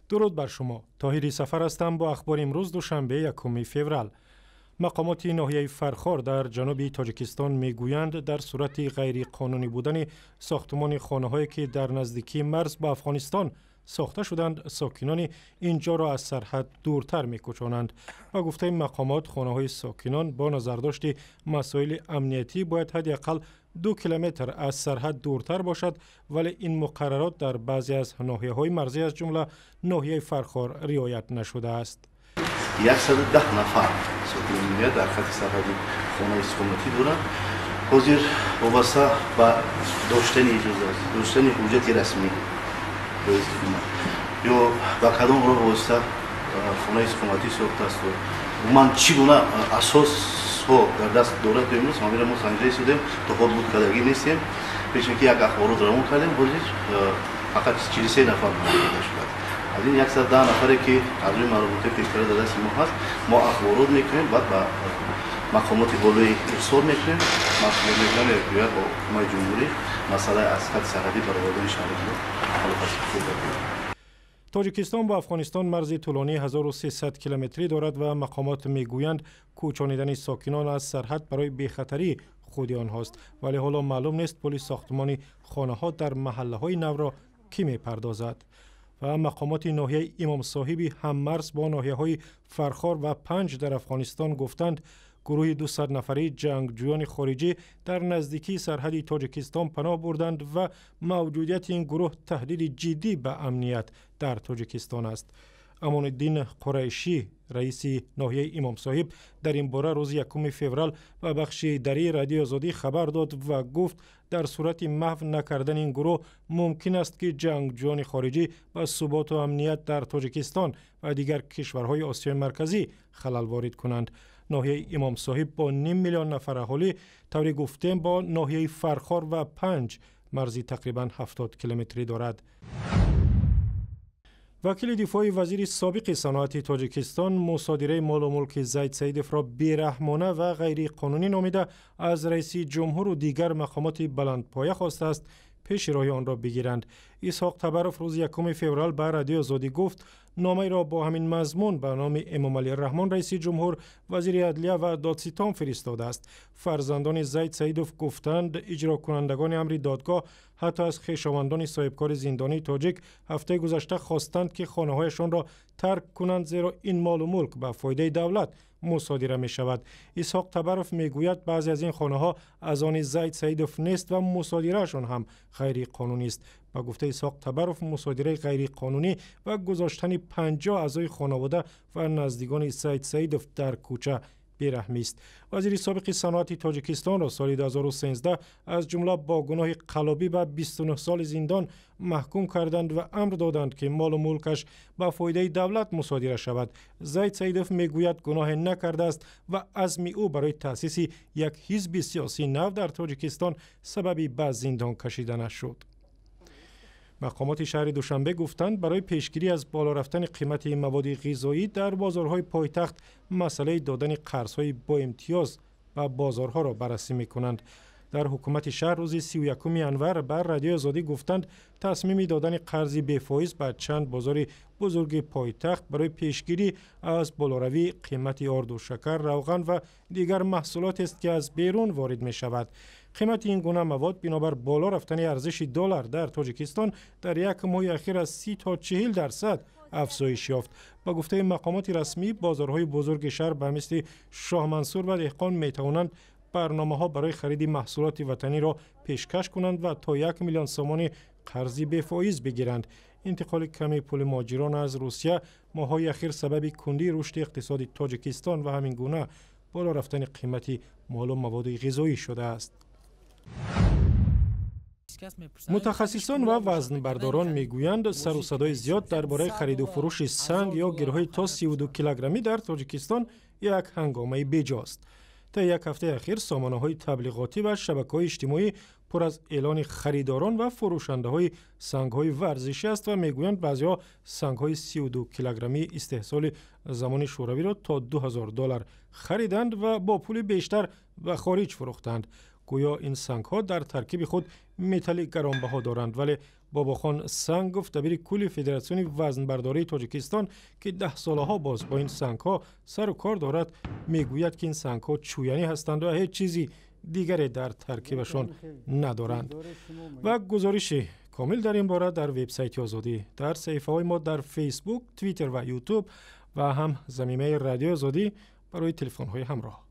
درود بر شما. طاهری سفر هستم با اخبار امروز دوشنبه 1 فوریه. مقامات ناحیه فرخار در جنوب تاجیکستان میگویند در صورت غیر قانونی بودن ساختمان خانه‌هایی که در نزدیکی مرز با افغانستان ساخته شدند، ساکنان اینجا را از سرحد دورتر می‌کشانند. و گفته مقامات خانه‌های ساکنان با نظرداشت مسائل امنیتی باید حداقل 2 کیلومتر از سرحد دورتر باشد، ولی این مقررات در بعضی از ناحیه‌های مرزی از جمله ناحیه فرخار رعایت نشده است. 110 نفر ساکنان در خط سرحدی خانه سکونتی دارند. حاضر وابسته به داشتن اجازه، داشتن حجت رسمی یا با کدام راه وابسته خانه سکونتی ساخته است و من چی گونه اساس ها در دست دولت امروز ما سنجیده شدیم تا خود بود کدگی نیستیم. پیش اینکه یک اخبارات را کردیم حاضر فقط 43 نفر مانده شد. از این 110 نفری که از روی مربوطه پیکره در دست ما هست، ما اخبارات میکنیم، بعد به مقامات بالای ارسال میکنیم. مقامات میکنیم با حکومت جمهوری مسئله از خط سرحدی برآوردن شهریدان حالا پس تاجیکستان با افغانستان مرزی طولانی 1300 کیلومتری دارد و مقامات میگویند کوچانیدن ساکنان از سرحد برای بیخطری خود آنهاست، ولی حالا معلوم نیست پلیس ساختمان خانه‌ها در محله‌های نو را کی میپردازد. و مقامات ناحیه امام صاحبی هم مرز با ناحیه‌های فرخار و پنج در افغانستان گفتند گروه 200 نفری جنگجویان خارجی در نزدیکی سرحد تاجیکستان پناه بردند و موجودیت این گروه تهدید جدی به امنیت در تاجیکستان است. امان الدین قریشی رئیس ناحیه امام صاحب در این باره روز 1 فوریه و بخش دری رادیو آزادی خبر داد و گفت در صورت محو نکردن این گروه ممکن است که جنگجویان خارجی به ثبات و امنیت در تاجیکستان و دیگر کشورهای آسیای مرکزی خلل وارد کنند. ناحیه امام صاحب با 5 میلیون نفر اهالی طوری گفته با ناحیه فرخار و پنج مرزی تقریبا 70 کیلومتری دارد. وکیل دفاع وزیر سابق صنعت تاجیکستان مصادره مال و ملک زید سیدف را بیرحمانه و غیر قانونی نامیده از رئیس جمهور و دیگر مقامات بلندپایه خواسته است پیش راه آن را بگیرند. اسحاق تبرف روز 1 فوریه به رادیو آزادی گفت نامه را با همین مضمون به نام امام علی الرحمن رئیس جمهور، وزیر عدلیه و دادستان فرستاده است. فرزندان زید سیدف گفتند اجرا کنندگان امر دادگاه حتی از خویشاوندان صاحبکار زندانی تاجیک هفته گذشته خواستند که خانه‌هایشان را ترک کنند، زیرا این مال و ملک به فایده دولت مصادره می شود. اسحاق تبرف می گوید بعضی از این خانه ها از آن زید سیدف نیست و مصادرهشان هم غیر قانونی است. با گفته اسحاق تبرف مصادره غیر قانونی و گذاشتن 50 اعضای خانواده و نزدیکان زید سیدف در کوچه بیرحمی است. وزیر سابق صنعت تاجیکستان را سال 2013 از جمله با گناه قلابی به 29 سال زندان محکوم کردند و امر دادند که مال و ملکش به فایده دولت مصادره شود. زید سیدف میگوید گناه نکرده است و عزم او برای تأسیس یک حزب سیاسی نو در تاجیکستان سببی به زندان کشیدن شد. مقامات شهر دوشنبه گفتند برای پیشگیری از بالا رفتن قیمت مواد غذایی در بازارهای پایتخت مسئله دادن قرض‌های با امتیاز و بازارها را بررسی می‌کنند. در حکومت شهر روز 31 ژانویه بر رادیو آزادی گفتند تصمیم دادن قرض بی فایز به چند بازار بزرگ پایتخت برای پیشگیری از بالاروی قیمت آرد و شکر، روغن و دیگر محصولات است که از بیرون وارد می شود. قیمت این گونه مواد بنابر بالا رفتن ارزش دلار در تاجیکستان در یک ماه اخیر از 30 تا 40% افزایش یافت. با گفته مقامات رسمی بازارهای بزرگ شهر به مثل شاه منصور و دهقان می توانند برنامه‌ها برای خرید محصولات وطنی را پیشکش کنند و تا 1 میلیون سوم قرض بی فایز بگیرند. انتقال کمی پول مهاجران از روسیه ماه‌های اخیر سبب کندی رشد اقتصاد تاجیکستان و همین گونه بالا رفتن قیمت مال و مواد غذایی شده است. متخصصان و وزنبرداران میگویند سر و صدای زیاد درباره خرید و فروش سنگ یا گروهای تا 32 کیلوگرمی در تاجیکستان یک هنگامه بیجاست. تا یک هفته اخیر سامانه‌های تبلیغاتی و شبکه‌های اجتماعی پر از اعلان خریداران و فروشنده‌های سنگ‌های ورزشی است و میگویند بعضی‌ها سنگ‌های 32 کیلوگرمی استحصال زمان شوروی را تا $2000 خریدند و با پول بیشتر به خارج فروختند. گویا این سنگ‌ها در ترکیب خود متل گرانبها دارند. ولی باباخان سنگ گفت دبیر کل فدراسیون وزنبرداری تاجیکستان که 10 ساله ها باز با این سنگ ها سر و کار دارد میگوید که این سنگ ها چویانی هستند و هیچ چیزی دیگری در ترکیبشان ندارند. و گزارش کامل در این باره در وبسایت آزادی، در صفحه های ما در فیسبوک، توییتر و یوتیوب و هم زمینه رادیو آزادی برای تلفن های همراه.